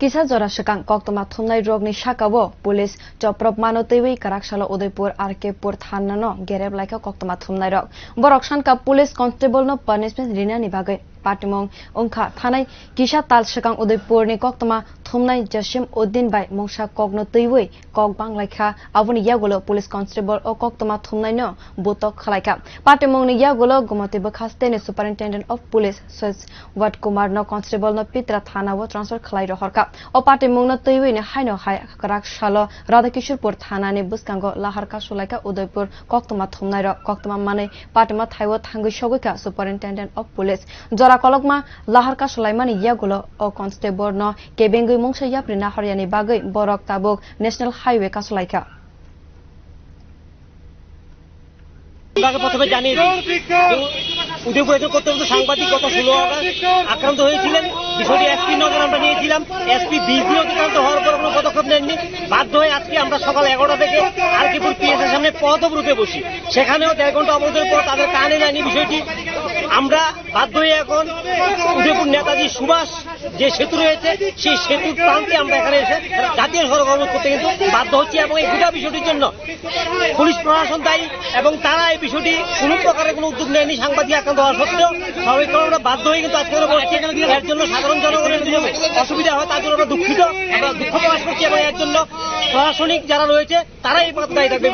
Kisah jora sekang koktoma thumnai rogni sakao pulis joprop manotewi karaksala Udaipur Arkepur thanano gereb laika koktoma thumnai rog borok sanka pulis constable no punishment rina ni bagai patimong ongkha thanai kisah tal sekang Udaipur ni koktoma thumnai Jasim Uddin bai mongsa kokno teiwi kok bang laika abuni yagulo pulis constable o koktoma thumnai no botok khalaika patimong ni yagulo gumate bakhaste ni superintendent of police Saj Wat Kumar no constable no pitra thana wo transfer khalai rohorka o patimong no teiwi ni haino hai karaksala Radhakishorpur thana ni buskango laharka sulaika Udaipur koktoma thumnai ro koktoma mane patima thaiwo thangui sogika superintendent of police jora kolokma laharka sulaimani yagulo o constable no kebengui mongsa yapri na haryani bagai borok tabuk national highway ka sulaika প্রথমে জানিয়েছি উদয়পুর একজন কর্তব্য সাংবাদিক গত 16 August আক্রান্ত হয়েছিলেন বিষয়টি SP নগর আমরা নিয়েছিলাম এসপি বিজিও আক্রান্ত হওয়ার পর কোনো পদক্ষেপ নেননি বাধ্য হয়ে আজকে আমরা সকাল 11টা থেকে আরকিপুর পিএসের সামনে পদব্রতে বসি সেখানেও 1.5 ঘন্টা অবরোধের পর তাদের কানে যায়নি বিষয়টি আমরা বাধ্য হয়ে এখন উদয়পুর নেতাজি সুভাষ যে সেতু রয়েছে সেই সেতুর প্রান্তে আমরা এখানে এসে জাতীয় সড়ক অবরোধ করতে কিন্তু বাধ্য হচ্ছি এবং এই গোটা বিষয়টির জন্য পুলিশ প্রশাসন দায়ী এবং তারা এই বিষয়টি কোনো প্রকারের কোনো উদ্যোগ নেয়নি সাংবাদিক আক্রান্ত হওয়া সত্ত্বেও স্বাভাবিক কারণে আমরা বাধ্য হয়ে কিন্তু আজকে বলছি এর জন্য সাধারণ জনগণের যে অসুবিধা হয় তার জন্য আমরা দুঃখিত আমরা দুঃখ প্রকাশ করছি এবং এর জন্য প্রশাসনিক যারা রয়েছে তারা এই দায়ী থাকবে